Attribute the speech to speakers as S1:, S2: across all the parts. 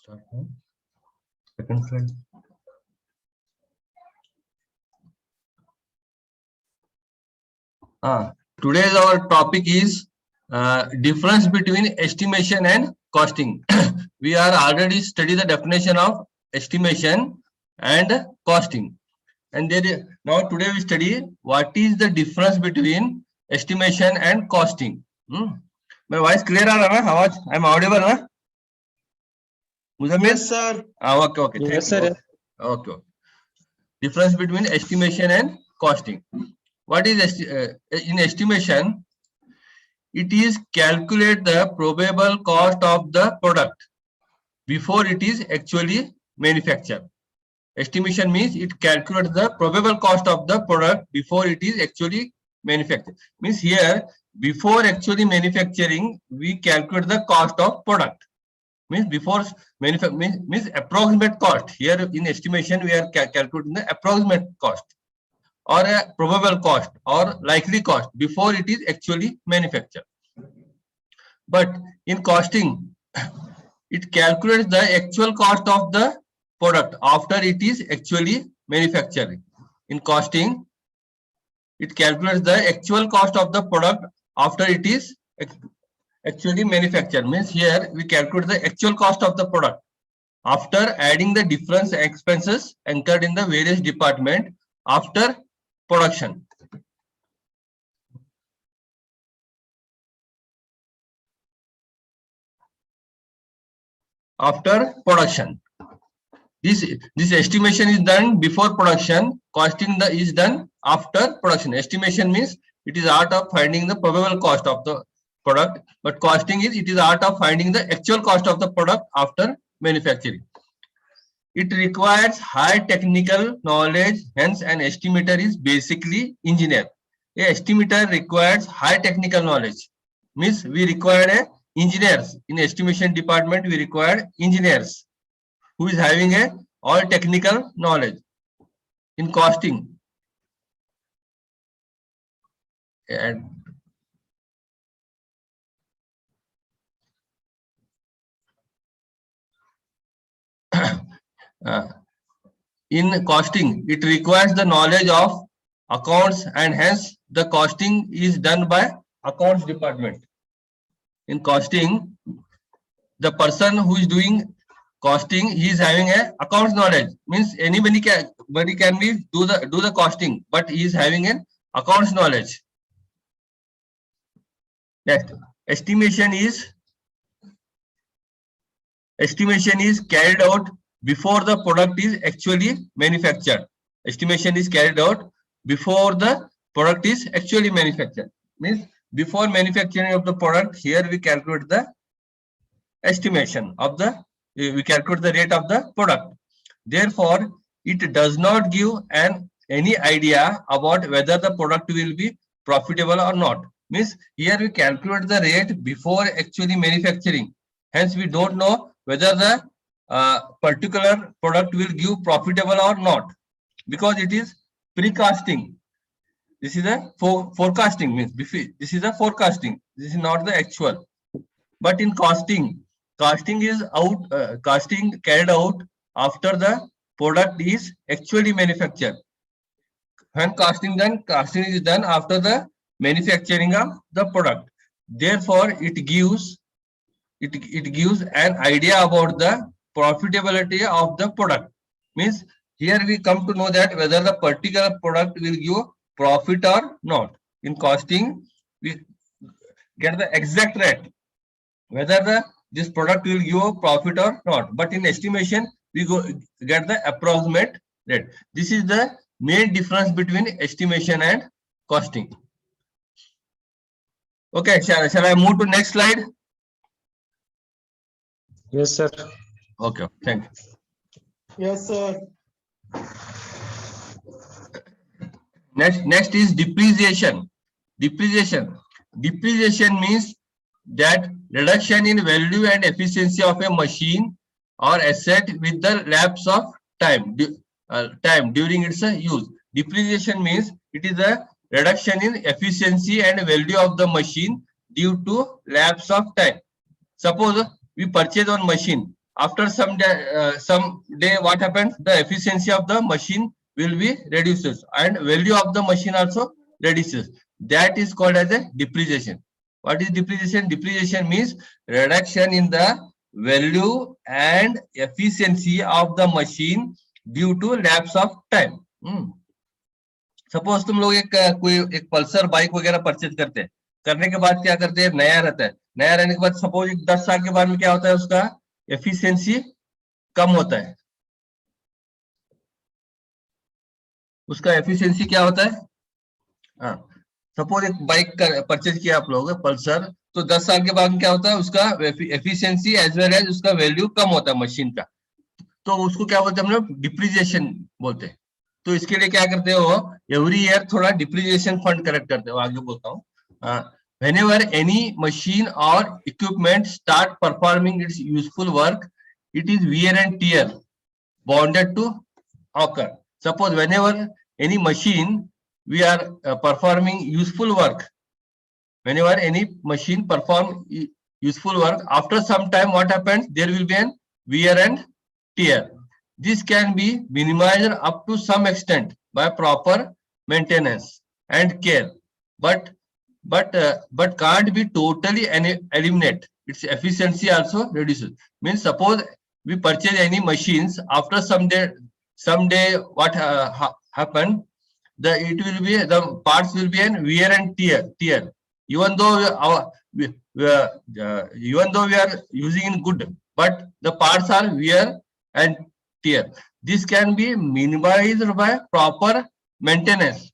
S1: Second slide. Today's our topic is difference between estimation and costing. We are already studied the definition of estimation and costing, and now today we study what is the difference between estimation and costing. My voice clear आ रहा है ना? आवाज I am audible ना?
S2: Yes, sir.
S1: Okay.
S2: Yes, sir.
S1: Okay. Difference between estimation and costing. What is in estimation? It is calculate the probable cost of the product before it is actually manufactured. Estimation means it calculates the probable cost of the product before it is actually manufactured. Means here before actually manufacturing we calculate the cost of product. Means before means approximate cost. Here in estimation we are calculating the approximate cost or a probable cost or likely cost before it is actually manufactured. But in costing, it calculates the actual cost of the product after it is actually manufactured. In costing, it calculates the actual cost of the product after it is actually manufactured. Means here we calculate the actual cost of the product after adding the difference expenses incurred in the various department after production. After production, this estimation is done before production. Costing is done after production. Estimation means it is art of finding the probable cost of the product, but costing is it is art of finding the actual cost of the product after manufacturing. It requires high technical knowledge, hence an estimator is basically engineer. A estimator requires high technical knowledge. Means we require engineers. In estimation department we require engineers who is having all technical knowledge. In costing, and in costing, it requires the knowledge of accounts, and hence the costing is done by accounts department. In costing, the person who is doing costing, he is having a accounts knowledge. Means anybody can be do the costing, but he is having an accounts knowledge. Next, estimation is carried out before the product is actually manufactured. Estimation is carried out before the product is actually manufactured. Means before manufacturing of the product, here we calculate the estimation of the, we calculate the rate of the product. Therefore, it does not give any idea about whether the product will be profitable or not. Means here we calculate the rate before actually manufacturing. Hence, we don't know whether the particular product will give profitable or not, because it is precasting. This is a forecasting, means this is a forecasting. This is not the actual. But in costing is costing carried out after the product is actually manufactured. When costing is done after the manufacturing of the product. Therefore, it gives an idea about the profitability of the product. Means here we come to know that whether the particular product will give profit or not. In costing, we get the exact rate, whether this product will give profit or not. But in estimation, we get the approximate rate. This is the main difference between estimation and costing. Okay, shall I move to next slide?
S2: Yes, sir.
S1: Okay, thank you.
S2: Yes, sir.
S1: Next is depreciation. Depreciation means that reduction in value and efficiency of a machine or asset with the lapse of time during its use. Depreciation means it is a reduction in efficiency and value of the machine due to lapse of time. Suppose we purchase one machine. after some day what happens, the efficiency of the machine will be reduces and value of the machine also reduces. That is called as a depreciation. What is depreciation? Depreciation means reduction in the value and efficiency of the machine due to lapse of time. Suppose तुम लोग कोई एक Pulsar bike वगैरह purchase करते हैं, करने के बाद क्या करते हैं, नया रहता है, नया रहने के बाद सपोज 10 साल के बाद में क्या होता है, उसका एफिशिएंसी कम होता है, उसका एफिशिएंसी क्या होता है, हाँ सपोज एक बाइक परचेज किया आप लोग पल्सर, तो 10 साल के बाद क्या होता है, उसका एफिशिएंसी एज वेल एज उसका वैल्यू कम होता है मशीन का, तो उसको क्या बोलते हैं हम लोग, डिप्रिसिएशन बोलते हैं। तो इसके लिए क्या करते हो, एवरी ईयर थोड़ा डिप्रिसिएशन फंड कलेक्ट करते हो। आगे बोलता हूँ, whenever any machine or equipment start performing its useful work, it is wear and tear bounded to occur. Suppose whenever any machine we are performing useful work, whenever any machine perform useful work, after some time what happens, there will be an wear and tear. This can be minimized up to some extent by proper maintenance and care, but can't be totally eliminate. Its efficiency also reduces. Means suppose we purchase any machines, after someday what happen, it will be, the parts will be an wear and tear. Even though even though we are using in good, but the parts are wear and tear. This can be minimized by proper maintenance.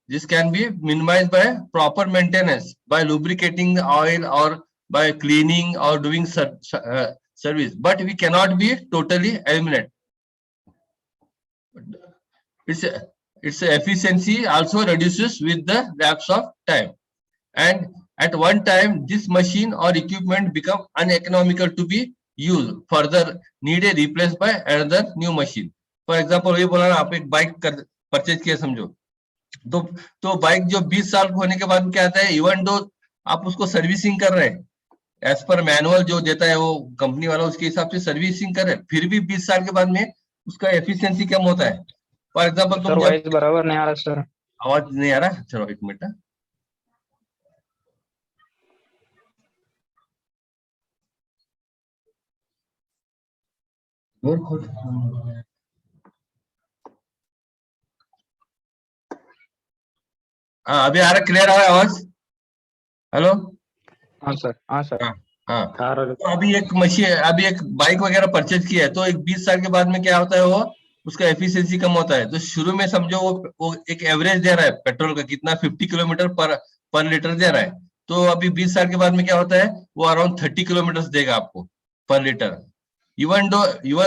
S1: This can be minimized by proper maintenance, by lubricating the oil or by cleaning or doing service, but we cannot be totally eliminate. Its efficiency also reduces with the lapse of time, and at one time this machine or equipment become uneconomical to be used, further need a replaced by another new machine. For example, ये बोला ना, आप एक bike purchase किया समझो, तो bike जो 20 साल होने के बाद क्या आता है, इवन दो आप उसको सर्विसिंग कर रहे हैं, एज पर मैनुअल जो देता है वो कंपनी वाला, उसके हिसाब से सर्विसिंग कर रहे हैं, फिर भी 20 साल के बाद में उसका एफिशिएंसी कम होता है। फॉर एग्जांपल तुम जब,
S2: बराबर नहीं आ रहा सर,
S1: आवाज नहीं आ रहा, चलो एक मिनट। अभी आ रहा, क्लियर आ रहा है आवाज? हेलो,
S2: हाँ सर, हाँ सर,
S1: हाँ। तो अभी एक मशीन, अभी एक बाइक वगैरह परचेज किया है, तो एक 20 साल के बाद में क्या होता है, वो उसका एफिशिएंसी कम होता है। तो शुरू में समझो वो एक एवरेज दे रहा है पेट्रोल का, कितना 50 किलोमीटर पर लीटर दे रहा है, तो अभी 20 साल के बाद में क्या होता है, वो अराउंड 30 किलोमीटर देगा आपको पर litre. Even though you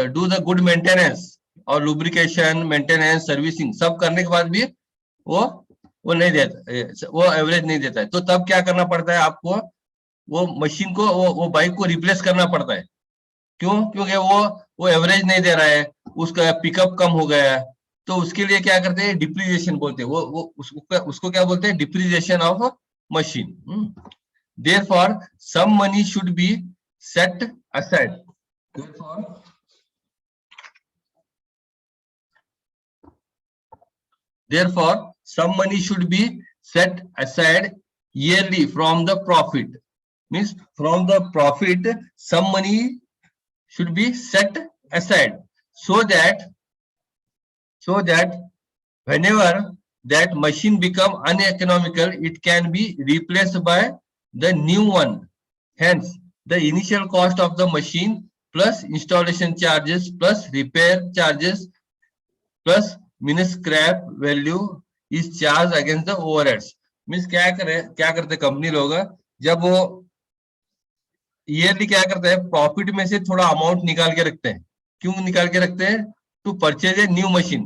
S1: do the good maintenance और लुब्रिकेशन, मेंटेनेंस, सर्विसिंग सब करने के बाद भी वो नहीं देता, वो एवरेज नहीं देता है। तो तब क्या करना पड़ता है आपको, वो मशीन को, वो बाइक को रिप्लेस करना पड़ता है। क्यों? क्योंकि वो एवरेज नहीं दे रहा है, उसका पिकअप कम हो गया है, तो उसके लिए क्या करते हैं, डिप्रिसिएशन बोलते हैं, उसको क्या बोलते हैं, depreciation of machine. Therefore some money should be set aside, therefore some money should be set aside yearly from the profit. Means from the profit some money should be set aside, so that whenever that machine become uneconomical, it can be replaced by the new one. Hence the initial cost of the machine plus installation charges plus repair charges plus means scrap value is charge against the overheads. Means क्या करते company लोग, जब वो yearly क्या करते हैं, profit में से थोड़ा अमाउंट निकाल के रखते हैं। क्यों निकाल के रखते हैं? To purchase a new machine.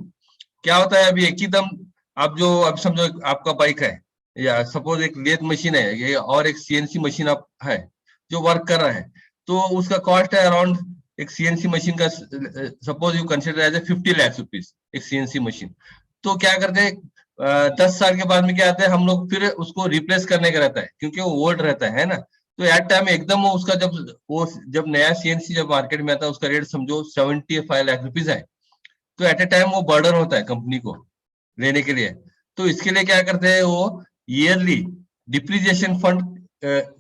S1: क्या होता है, अभी एक ही दम आप जो, अब समझो आपका बाइक है, या सपोज एक लेथ मशीन है ये, और एक सीएनसी मशीन आप है जो वर्क कर रहा है, तो उसका कॉस्ट है अराउंड, एक सीएनसी मशीन का suppose you consider as a 50 lakh rupees एक सीएनसी मशीन। तो क्या करते हैं, 10 साल के बाद में क्या आता है, हम लोग फिर उसको रिप्लेस करने का रहता है, क्योंकि वो ओल्ड रहता है ना, तो एट टाइम एकदम वो उसका जब नया सीएनसी जब मार्केट में आता है उसका रेट समझो 75 लाख रुपीज है, तो एट ए टाइम वो बर्डन होता है कंपनी को लेने के लिए। तो इसके लिए क्या करते हैं वो ईयरली डिप्रिसिएशन फंड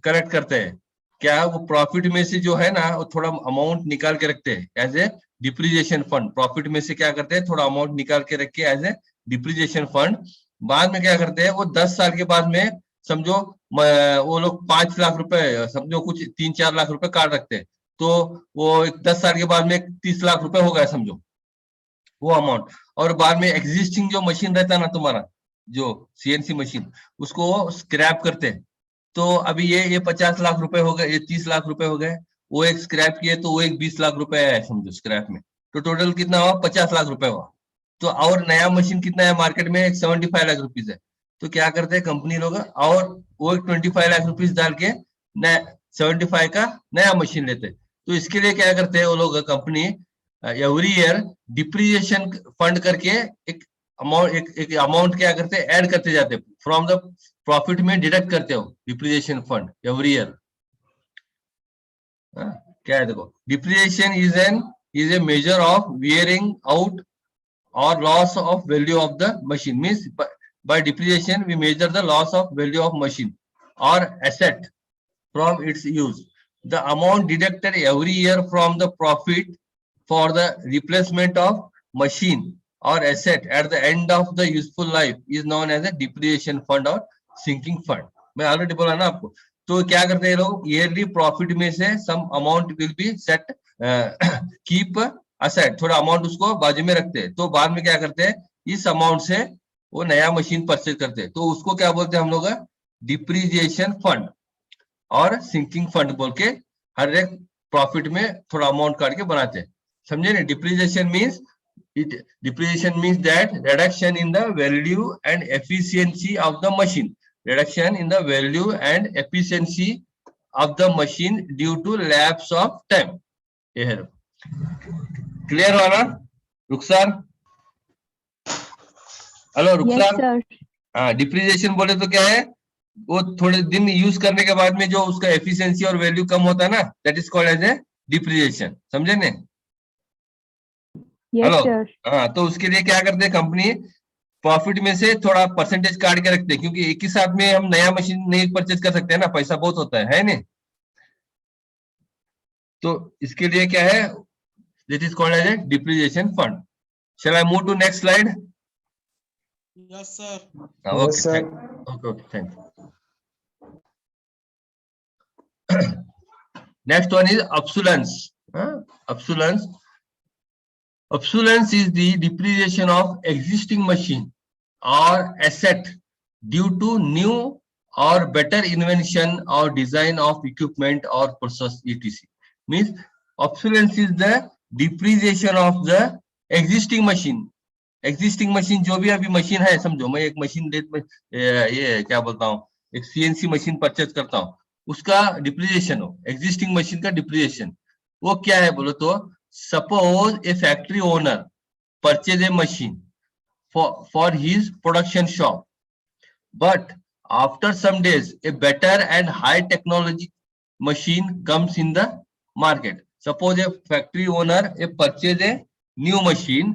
S1: कलेक्ट करते हैं। क्या वो प्रॉफिट में से जो है ना वो थोड़ा अमाउंट निकाल के रखते हैं as a depreciation fund. Profit में से क्या करते हैं थोड़ा अमाउंट निकाल के रख के एज ए डिप्रिसिएशन फंड। बाद में क्या करते हैं वो 10 साल के बाद में समझो वो लोग 5 लाख रुपए समझो कुछ 3-4 लाख रुपए काट रखते हैं, तो वो 10 साल के बाद में 30 लाख रुपए हो गया समझो वो अमाउंट। और बाद में एग्जिस्टिंग जो मशीन रहता है ना तुम्हारा जो सीएनसी मशीन उसको स्क्रैप करते हैं। तो अभी ये 50 लाख रुपए हो गए, ये 30 लाख रुपए हो गए, वो एक स्क्रैप किए तो वो एक 20 लाख रुपए है समझो स्क्रैप में, तो टोटल कितना हुआ 50 लाख रुपए हुआ। तो और नया मशीन कितना है मार्केट में 75 लाख रुपीज है। तो क्या करते हैं कंपनी लोग और वो 25 लाख रुपीज डाल के नया 75 का नया मशीन लेते हैं। तो इसके लिए क्या करते हैं वो लोग company every year depreciation fund करके एक अमाउंट क्या करते हैं ऐड करते जाते हैं फ्रॉम द प्रॉफिट में डिडक्ट करते हो डिप्रिसिएशन फंड एवरी ईयर। क्या है देखो depreciation is a measure of wearing out और loss of value of the machine. Means by depreciation we measure the loss of value of machine और asset from its use. The amount deducted every year from the profit for the replacement of machine or asset at the end of the useful life is known as a depreciation fund or sinking fund। मैं already बोला ना आपको। तो क्या करते हैं लोग yearly profit में से some amount will be set keep asset, थोड़ा अमाउंट उसको बाजू में रखते हैं। तो बाद में क्या करते हैं इस अमाउंट से वो नया मशीन परचेज करते हैं, तो उसको क्या बोलते हैं हम लोग डिप्रिसिएशन फंड और सिंकिंग फंड बोल के हर एक प्रॉफिट में थोड़ा अमाउंट काट के बनाते हैं। समझे ना। Depreciation means that reduction in the value and efficiency of the machine, reduction in the value and efficiency of the machine due to lapse of time. ये है क्लियर हुआ ना रुखसार? हेलो रुखसार। हाँ डिप्रिसिएशन बोले तो क्या है वो थोड़े दिन यूज करने के बाद में जो उसका एफिशिएंसी और वैल्यू कम होता है ना that is called as a depreciation. समझे ने? हेलो। हाँ तो उसके लिए क्या करते हैं कंपनी प्रॉफिट में से थोड़ा परसेंटेज काट के रखते हैं, क्योंकि एक ही साथ में हम नया मशीन नहीं परचेज कर सकते हैं ना, पैसा बहुत होता है नहीं? तो इसके लिए क्या है this is called as a depreciation fund. Shall I move to next slide?
S3: Yes sir.
S1: Okay thank you. Next one is obsolescence. Obsolescence. Obsolescence is the depreciation of existing machine or asset due to new or better invention or design of equipment or process etc. Means obsolescence is the depreciation of the existing machine. existing machine जो भी अभी machine है समझो, मैं एक machine ये क्या बोलता हूँ एक सीएनसी मशीन परचेज करता हूँ, उसका डिप्रिसिएशन हो, एग्जिस्टिंग मशीन का डिप्रिसिएशन वो क्या है बोलो तो suppose a factory owner purchase a machine for his production shop, but after some days a better and high technology machine comes in the market. Suppose a factory owner purchase a new machine,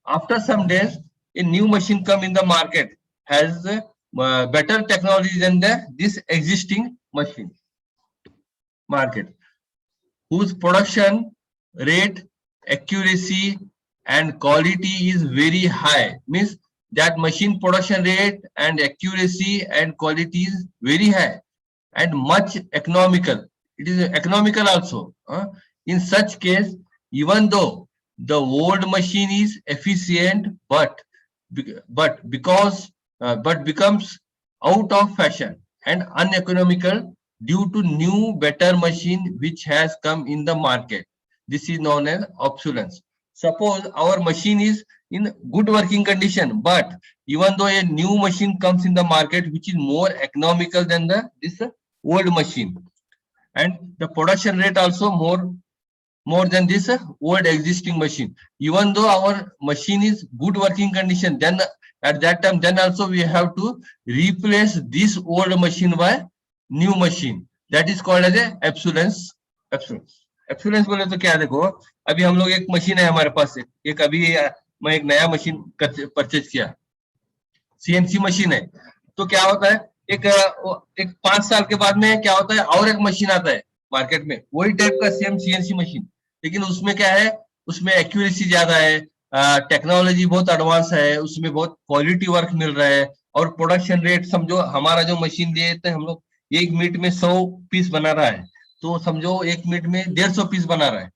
S1: after some days a new machine come in the market has better technology than this existing machine market, whose production rate, accuracy and quality is very high. Means that machine production rate and accuracy and quality is very high and much economical. It is economical also. In such case, even though the old machine is efficient, but becomes out of fashion and uneconomical due to new better machine which has come in the market. This is known as obsolescence. Suppose our machine is in good working condition, but even though a new machine comes in the market which is more economical than this old machine, and the production rate also more than this old existing machine, even though our machine is good working condition, then at that time then also we have to replace this old machine by new machine. That is called as a obsolescence. Obsolescence बोले तो क्या, देखो अभी हम लोग एक machine है हमारे पास, एक अभी मैं एक नया मशीन परचेज किया, सीएनसी मशीन है। तो क्या होता है, एक 5 साल के बाद में क्या होता है, और एक मशीन आता है मार्केट में, वही टाइप का सेम सीएनसी मशीन, लेकिन उसमें क्या है, उसमें एक्यूरेसी ज्यादा है, टेक्नोलॉजी बहुत एडवांस है, उसमें बहुत क्वालिटी वर्क मिल रहा है, और प्रोडक्शन रेट समझो, हमारा जो मशीन दिए थे हम लोग 1 मिनट में 100 पीस बना रहा है, तो समझो 1 मिनट में 150 पीस बना रहा है।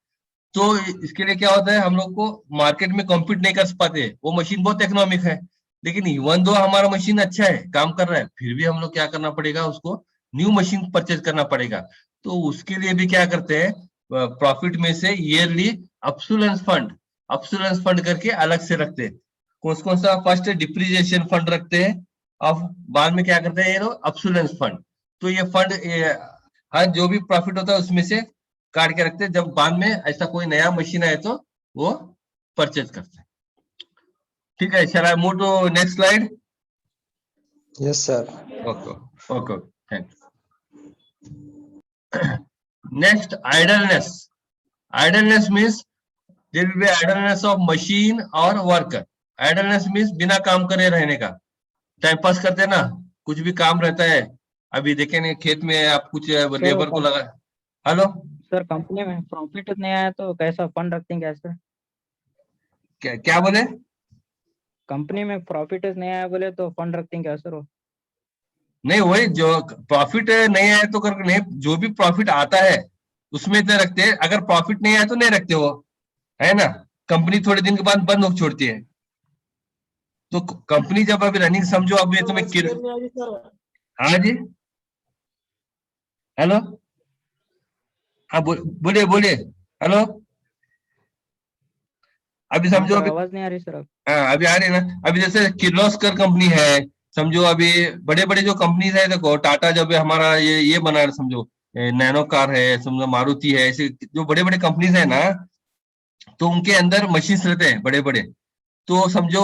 S1: तो इसके लिए क्या होता है, हम लोग को मार्केट में कॉम्पीट नहीं कर पाते, वो मशीन बहुत इकोनॉमिक है, लेकिन इवन दो हमारा मशीन अच्छा है, काम कर रहा है, फिर भी हम लोग क्या करना पड़ेगा, उसको न्यू मशीन परचेज करना पड़ेगा। तो उसके लिए भी क्या करते हैं, प्रॉफिट में से ईयरली अपसुलेंस फंड करके अलग से रखते हैं। कौन कौन सा, फर्स्ट डिप्रिसिएशन फंड रखते हैं, और बाद में क्या करते हैं ये लोग, अपसुलेंस फंड। तो ये फंड हर जो भी प्रॉफिट होता है उसमें से काट के रखते हैं, जब बाद में ऐसा कोई नया मशीन आए तो वो परचेज करते हैं। ठीक है, shall I move to next slide?
S4: Yes, sir.
S1: Okay okay, thank you. Next, idleness. Idleness means there will be idleness of machine और वर्कर। आइडलनेस मीन्स बिना काम करे रहने का, टाइम पास करते हैं ना, कुछ भी काम रहता है। अभी देखें नहीं, खेत में आप कुछ लेबर को लगा, हेलो
S2: सर कंपनी में प्रॉफिट नहीं आया तो कैसा फंड रखते हैं क्या सर?
S1: क्या क्या बोले?
S2: कंपनी में प्रॉफिट नहीं आया बोले तो फंड रखते हैं क्या सर वो?
S1: नहीं, वही जो प्रॉफिट नहीं आया तो कर नहीं, जो भी प्रॉफिट आता है उसमें तो रखते हैं, अगर प्रॉफिट नहीं आया तो नहीं रखते वो, है ना। कंपनी थोड़े दिन के बाद बंद हो छोड़ती है। तो कंपनी जब अभी रनिंग समझो, अभी तुम्हें हाँ जी, हेलो, हाँ बोलिए बोलिए, हेलो, अभी
S2: हाँ
S1: समझो,
S2: सर,
S1: अभी
S2: आवाज नहीं आ रही सर अब।
S1: हाँ अभी आ रही है ना। अभी जैसे किर्लोस्कर कंपनी है, समझो अभी बड़े बड़े जो कंपनीज है, देखो टाटा जब हमारा ये बना है, समझो नैनो कार है, समझो मारुति है, ऐसे जो बड़े बड़े कंपनीज है ना, तो उनके अंदर मशीन्स रहते हैं बड़े बड़े। तो समझो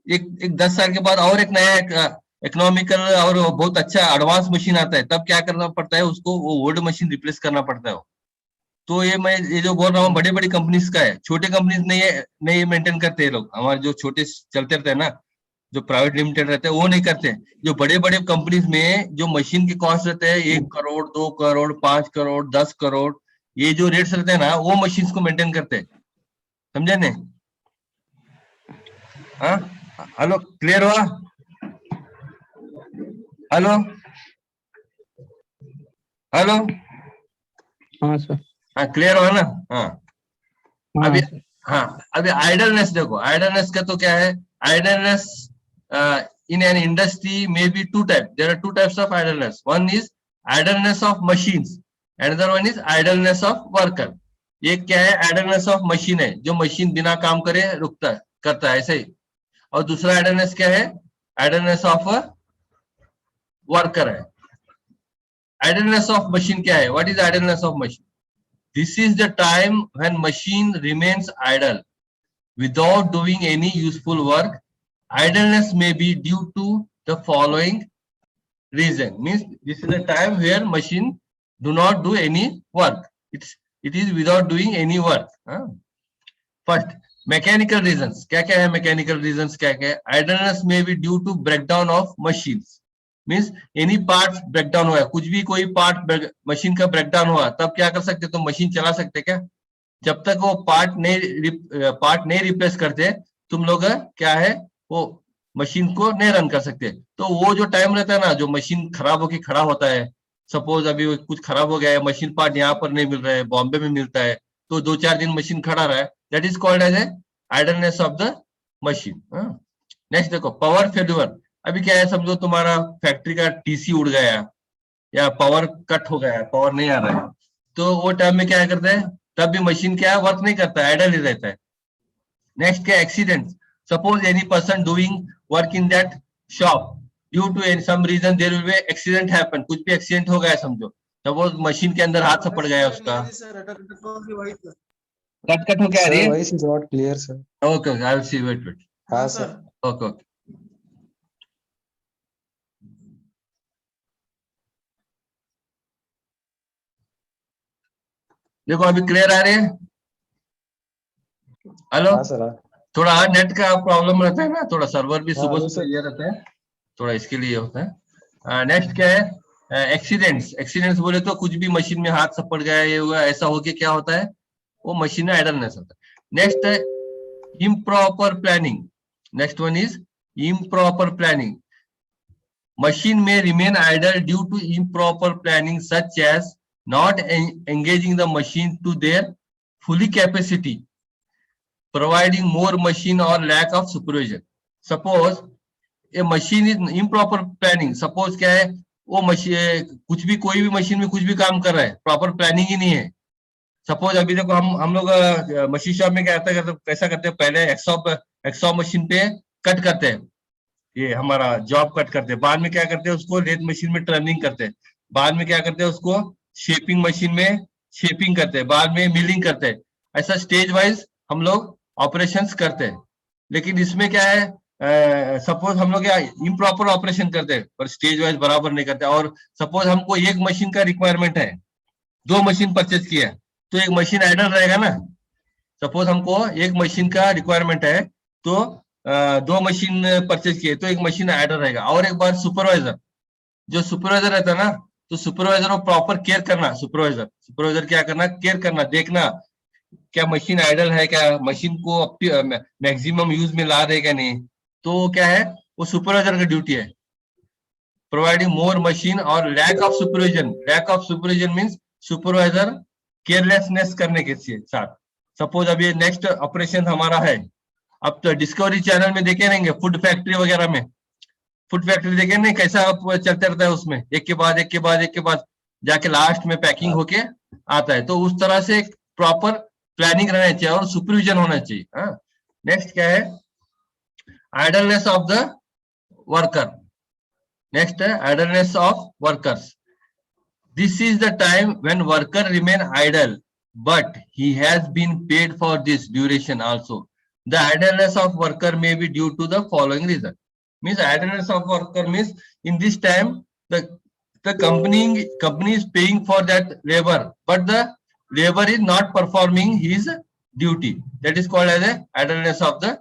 S1: एक एक 10 साल के बाद और एक नया इकोनॉमिकल और बहुत अच्छा एडवांस मशीन आता है, तब क्या करना पड़ता है उसको, वो ओल्ड मशीन रिप्लेस करना पड़ता है। तो ये जो बोल रहा हूँ बड़े बड़ी कंपनीज का है, छोटे कंपनीज नहीं है, नहीं मेंटेन करते हैं लोग, हमारे जो छोटे चलते रहते हैं ना, जो प्राइवेट लिमिटेड रहते हैं वो नहीं करते। जो बड़े बड़े कंपनीज में जो मशीन के कॉस्ट रहते हैं 1 करोड़ 2 करोड़ 5 करोड़ 10 करोड़, ये जो रेट्स रहते हैं ना, वो मशीन को मेंटेन करते हैं, समझे नहीं? हाँ, हेलो, क्लियर हुआ? हेलो हेलो,
S2: हाँ सर।
S1: हाँ क्लियर हुआ ना? हाँ, अभी
S2: हाँ सर।
S1: हाँ, अभी आइडलनेस देखो, आइडलनेस का तो क्या है, idleness in an industry may be two type, there are two types of idleness, one is idleness of machines, another one is idleness of worker. ये क्या है, आइडलनेस ऑफ मशीन है, जो मशीन बिना काम करे रुकता है, करता है ऐसे ही। और दूसरा आइडलनेस क्या है, आइडलनेस ऑफ वर्कर है। आइडलनेस ऑफ मशीन क्या है, what is idleness of machine? This is the time when machine remains idle without doing any useful work. Idleness may be due to the following reason. Means this is the time where machine do not do any work. It is without doing any work. First, mechanical reasons. क्या क्या है mechanical reasons? क्या क्या है? Idleness may be due to breakdown of machines. Means any part breakdown हुआ है, कुछ भी कोई पार्ट मशीन का ब्रेकडाउन हुआ, तब क्या कर सकते, तो मशीन चला सकते क्या? जब तक वो पार्ट नहीं रिप्लेस करते, तुम लोग क्या है, वो मशीन को नहीं रन कर सकते। तो वो जो टाइम रहता है ना, जो मशीन खराब होके खड़ा होता है, सपोज अभी कुछ खराब हो गया है, मशीन पार्ट यहाँ पर नहीं मिल रहा है, बॉम्बे में मिलता है, तो 2-4 दिन मशीन खड़ा रहा है, that is called as a idleness of the machine. Next देखो, पावर फेल्यूर। अभी क्या है, समझो तुम्हारा फैक्ट्री का टीसी उड़ गया, या पावर कट हो गया, पावर नहीं आ रहा है, तो वो टाइम में क्या करते हैं, तब भी मशीन क्या है, वर्क नहीं करता है, आइडल ही रहता है। नेक्स्ट क्या, accident. Suppose any person doing work in that shop, due to some reason there will be accident happen, कुछ भी एक्सीडेंट हो गया समझो, तब वो मशीन के अंदर हाथ से पड़ गया उसका, कट कट हो गया,
S4: Sir,
S1: रही
S4: voice is not clear, sir.
S1: Okay okay, I will see, wait wait,
S4: हाँ sir.
S1: Okay okay. देखो अभी क्लियर आ रही है? हेलो,
S4: हाँ सर, हाँ
S1: थोड़ा नेट का प्रॉब्लम रहता है ना, थोड़ा सर्वर भी
S4: हाँ,
S1: सुबह
S4: हेलो
S1: सुबह
S4: सर।
S1: ये रहता है, थोड़ा इसके लिए होता है। नेक्स्ट क्या है? एक्सीडेंट्स। एक्सीडेंट्स बोले तो कुछ भी मशीन में हाथ सपड़ गया, ये हुआ, ऐसा होके क्या होता है, वो मशीन में आइडलनेस होता है। नेक्स्ट है improper planning. Next one is improper planning. Machine may remain idle due to improper planning, such as not engaging the machine to their fully capacity, providing more machine, or lack of supervision. Suppose a machine is improper planning. Suppose क्या है, वो machine कुछ भी, कोई भी machine में कुछ भी काम कर रहा है, प्रॉपर प्लानिंग ही नहीं है। सपोज अभी देखो हम लोग मशीन शॉप में क्या करते हैं, कैसा करते हैं, पहले एक्सॉ मशीन पे कट करते हैं, ये हमारा जॉब कट करते हैं, बाद में क्या करते हैं, उसको लेथ मशीन में टर्निंग करते हैं, बाद में क्या करते हैं, उसको शेपिंग मशीन में शेपिंग करते हैं, बाद में मिलिंग करते हैं। ऐसा स्टेज वाइज हम लोग ऑपरेशंस करते हैं। लेकिन इसमें क्या है, सपोज हम लोग क्या इम्प्रॉपर ऑपरेशन करते हैं, पर स्टेज वाइज बराबर नहीं करते। और सपोज हमको एक मशीन का रिक्वायरमेंट है, 2 मशीन परचेज किया, तो एक मशीन आइडल रहेगा ना। सपोज हमको एक मशीन का रिक्वायरमेंट है, तो 2 मशीन परचेज किए, तो एक मशीन आइडल रहेगा। और एक बार सुपरवाइजर, जो सुपरवाइजर रहता है ना, तो सुपरवाइजर को प्रॉपर केयर करना। सुपरवाइजर क्या करना, केयर करना, देखना क्या मशीन आइडल है, क्या मशीन को मैक्सिमम यूज में ला रहे क्या नहीं। तो क्या है, वो सुपरवाइजर का ड्यूटी है। प्रोवाइडिंग मोर मशीन और lack of supervision. Lack of supervision means supervisor carelessness करने के साथ। सपोज अभी नेक्स्ट ऑपरेशन हमारा है, अब तो डिस्कवरी चैनल में देखे रहेंगे, फूड फैक्ट्री वगैरह में, फूड फैक्ट्री देखे नहीं कैसा चलते रहता है, उसमें एक के बाद एक के बाद एक के बाद जाके लास्ट में पैकिंग होके आता है। तो उस तरह से प्रॉपर प्लानिंग रहना चाहिए और सुपरविजन होना चाहिए। नेक्स्ट क्या है, idleness of the worker. Next है idleness of workers. This is the time when worker remain idle, but he has been paid for this duration also. The idleness of worker may be due to the following reason. Means idleness of worker means in this time the company is paying for that labor, but the labor is not performing his duty. That is called as a idleness of the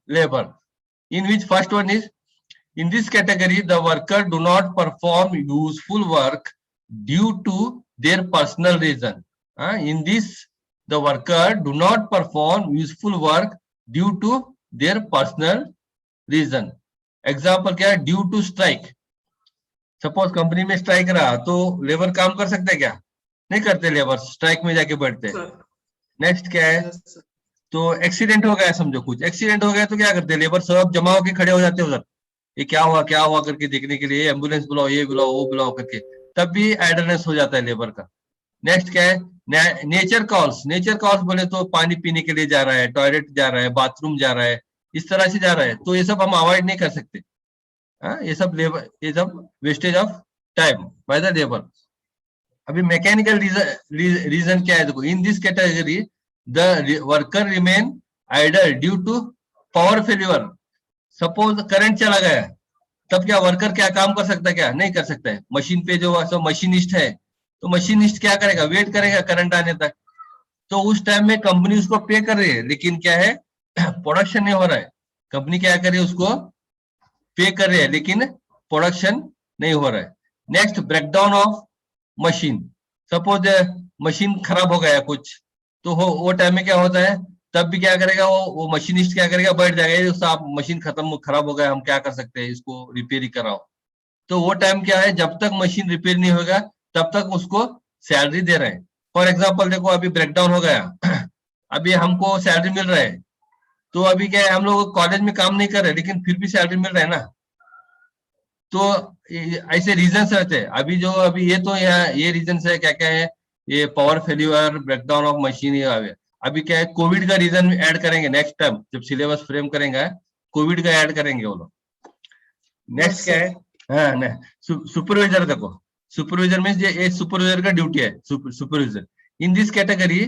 S1: labor. In which first one is, in this category, the worker do not perform useful work due to their personal reason. In this, the worker do not perform useful work due to their personal reason. Example क्या है, due to strike. Suppose company में strike रहा, तो labour काम कर सकते क्या? नहीं करते, लेबर स्ट्राइक में जाके बैठते। नेक्स्ट क्या है, तो एक्सीडेंट हो गया, समझो कुछ एक्सीडेंट हो गया, तो क्या करते हैं, लेबर सब जमा होके खड़े हो जाते हैं उधर, ये क्या हुआ करके देखने के लिए, एम्बुलेंस बुलाओ, ये बुलाओ, वो बुलाओ करके, तब भी आइडलनेस हो जाता है लेबर का। नेक्स्ट क्या है, नेचर कॉल्स। नेचर कॉल्स बोले तो पानी पीने के लिए जा रहा है, टॉयलेट जा रहा है, बाथरूम जा रहा है, इस तरह से जा रहा है, तो ये सब हम अवॉइड नहीं कर सकते। ये सब wastage of time by the labour. अभी मैकेनिकल रीजन क्या है, देखो, in this category the worker remain idle due to power failure. Suppose current चला गया, तब क्या वर्कर क्या काम कर सकता है, क्या नहीं कर सकता है। मशीन पे जो मशीनिस्ट है, तो मशीनिस्ट क्या करेगा, वेट करेगा करंट आने तक। तो उस टाइम में कंपनी उसको पे कर रही है, लेकिन क्या है, प्रोडक्शन नहीं हो रहा है। कंपनी क्या कर रही है, उसको पे कर रही है, लेकिन प्रोडक्शन नहीं हो रहा है। Next, breakdown of machine. Suppose machine खराब हो गया कुछ, तो वो टाइम में क्या होता है, तब भी क्या करेगा, वो मशीनिस्ट क्या करेगा, बैठ जाएगा, साहब मशीन खराब हो गया, हम क्या कर सकते हैं, इसको रिपेयर ही कराओ। तो वो टाइम क्या है, जब तक मशीन रिपेयर नहीं होगा तब तक उसको सैलरी दे रहे हैं। फॉर एग्जाम्पल देखो, अभी ब्रेकडाउन हो गया, अभी हमको सैलरी मिल रहा है, तो अभी क्या है, हम लोग कॉलेज में काम नहीं कर रहे, लेकिन फिर भी सैलरी मिल रहा है ना। तो ऐसे रीजन रहते हैं। अभी ये तो ये रीजन है, क्या क्या है, ये power failure, breakdown of machine. अभी क्या है, कोविड का रीजन ऐड करेंगे नेक्स्ट टाइम जब सिलेबस फ्रेम करेंगे, कोविड का ऐड करेंगे वो लोग। नेक्स्ट क्या है, सुपरवाइजर। देखो, सुपरवाइजर मीन्स ये सुपरवाइजर का ड्यूटी है, supervisor. In this category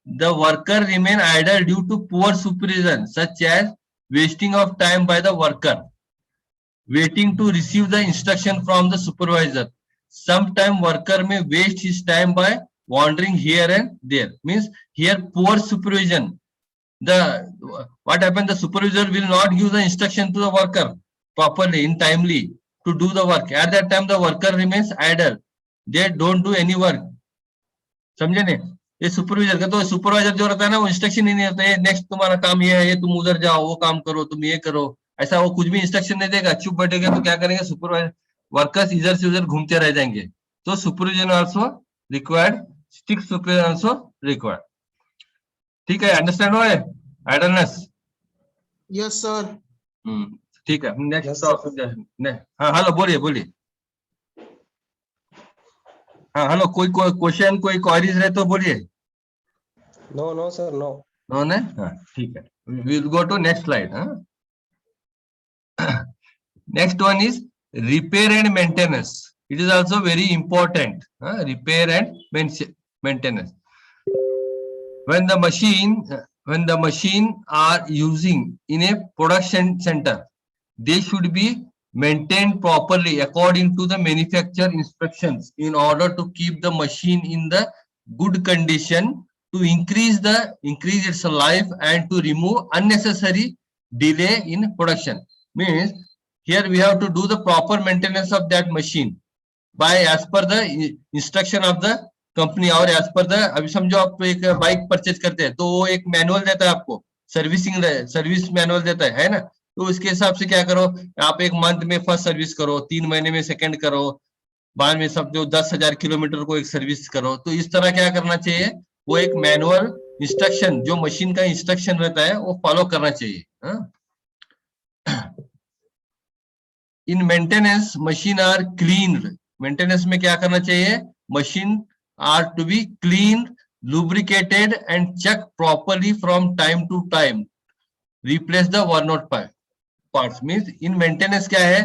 S1: the worker remain idle due to poor supervision, such as wasting of time by the worker, waiting to receive the instruction from the supervisor. Sometime worker may waste his time by wandering here and there. Means here poor supervision. What happens? The supervisor will not give the instruction to the worker properly in timely to do the work. At that time, the worker remains idle. They don't do any work. समझे नहीं? ये supervisor का, तो supervisor जो रहता है ना, वो इंस्ट्रक्शन ही नहीं रहता है, नेक्स्ट तुम्हारा काम ये है, ये तुम उधर जाओ, वो काम करो, तुम ये करो, ऐसा वो कुछ भी इंस्ट्रक्शन नहीं देगा. चुप बैठेगा तो क्या करेंगे सुपरवाइजर? वर्कर्स इधर से उधर घूमते रह जाएंगे. तो supervision also required, strict supervision also required. ठीक है, अंडरस्टैंड हुआ है? आइडलनेस.
S3: Yes, sir.
S1: ठीक है, नेक्स्ट
S4: Yes, sir.
S1: टॉपिक. हाँ हेलो, बोलिए बोलिए. हाँ हेलो, कोई क्वेश्चन, कोई क्वेरीज रहे तो बोलिए.
S4: No, no, sir, no.
S1: No ने? हाँ ठीक है, will go to next slide. Next one is repair and maintenance. It is also very important. Repair and maintenance. when the machine are using in a production center, they should be maintained properly according to the manufacturer instructions in order to keep the machine in the good condition, to increase its life and to remove unnecessary delay in production. Means here we have to do the proper maintenance of that machine by as per the instruction of the company. और as per the, अभी समझो आप एक bike purchase करते हैं तो वो एक मैनुअल देता है आपको, सर्विस मैनुअल देता है ना. तो उसके हिसाब से क्या करो, आप एक मंथ में फर्स्ट सर्विस करो, 3 महीने में सेकंड करो, बाद में सब जो 10,000 किलोमीटर को एक सर्विस करो. तो इस तरह क्या करना चाहिए, वो एक मैनुअल इंस्ट्रक्शन, जो मशीन का इंस्ट्रक्शन रहता है वो फॉलो करना चाहिए. In maintenance machine are clean. Maintenance में क्या करना चाहिए, machine are to be cleaned, lubricated and checked properly from time to time. Replace the worn out parts. Means in maintenance क्या है,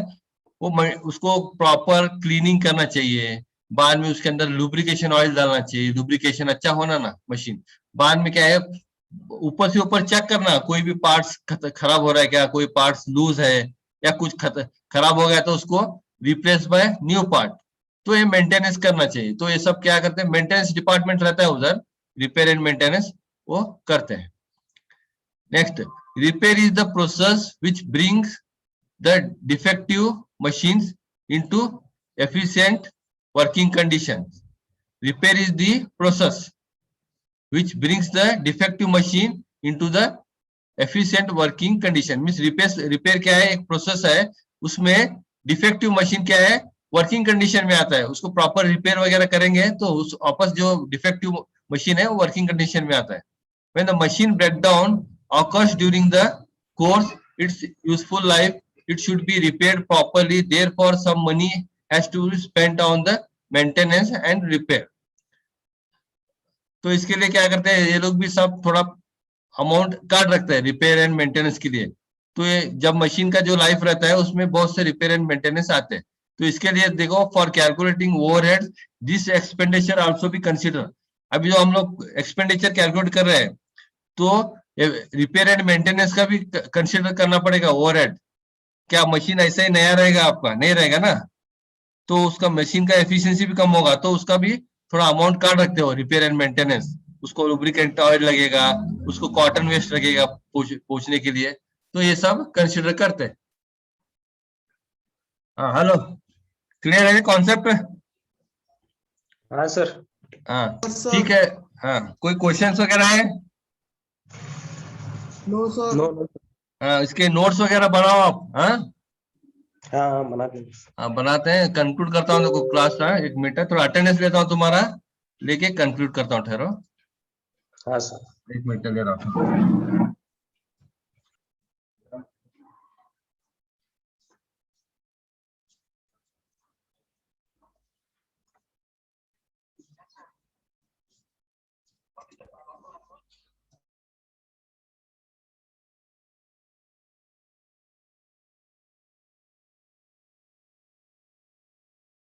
S1: वो उसको प्रॉपर क्लीनिंग करना चाहिए. बाद में उसके अंदर लुब्रिकेशन ऑयल डालना चाहिए, लुब्रिकेशन अच्छा होना ना मशीन. बाद में क्या है, ऊपर से ऊपर चेक करना कोई भी पार्ट्स खराब हो रहा है क्या, कोई पार्ट्स लूज है या कुछ खराब हो गया तो उसको रिप्लेस बाय न्यू पार्ट. तो ये मेंटेनेंस करना चाहिए. तो ये सब क्या करते हैं, मेंटेनेंस डिपार्टमेंट रहता है उधर, रिपेयर एंड मेंटेनेंस वो करते हैं. Next, repair is the process which brings the defective machines into efficient working conditions. Repair is the process which brings the defective machine into the efficient working condition. Means repair क्या है, एक process है, उसमें defective machine क्या है, working condition में आता है. उसको प्रॉपर रिपेयर वगैरह करेंगे तो उस वापस जो डिफेक्टिव मशीन है वो वर्किंग कंडीशन में आता है. When the machine breakdown occurs during the course its useful life, it should be repaired properly. Therefore, some money has to be spent on the maintenance and repair. तो इसके लिए क्या करते हैं ये लोग भी, सब थोड़ा अमाउंट काट रखते हैं रिपेयर एंड मेंटेनेंस के लिए. तो ये जब मशीन का जो लाइफ रहता है उसमें बहुत से रिपेयर एंड मेंटेनेंस आते हैं. तो इसके लिए देखो, for calculating overhead this expenditure also भी कंसीडर. अभी जो हम लोग एक्सपेंडिचर कैलकुलेट कर रहे हैं तो रिपेयर एंड मेंटेनेंस का भी कंसीडर करना पड़ेगा ओवरहेड. क्या मशीन ऐसा ही नया रहेगा आपका? नहीं रहेगा ना. तो उसका मशीन का एफिशिएंसी भी कम होगा, तो उसका भी थोड़ा अमाउंट काट रखते हो रिपेयर एंड मेंटेनेंस. उसको लुब्रिकेंट ऑयल लगेगा, उसको कॉटन वेस्ट लगेगा पोंछने के लिए. तो ये सब कंसीडर करते हैं. हाँ हेलो, क्लियर है कॉन्सेप्ट?
S4: हाँ सर.
S1: हाँ
S3: Yes, sir.
S1: ठीक है. हाँ, कोई क्वेश्चंस वगैरह है?
S3: No, sir.
S4: No, no.
S1: हाँ, इसके नोट्स वगैरह बनाओ आप. हाँ
S4: हाँ बना देंगे.
S1: हाँ बनाते हैं. कंक्लूड करता हूँ देखो क्लास का. 1 मिनट है, थोड़ा अटेंडेंस लेता हूँ तुम्हारा, लेके कंक्लूड करता हूँ. ठहरो,
S4: हाँ सर.
S1: 1 मिनट ले रहा हूँ.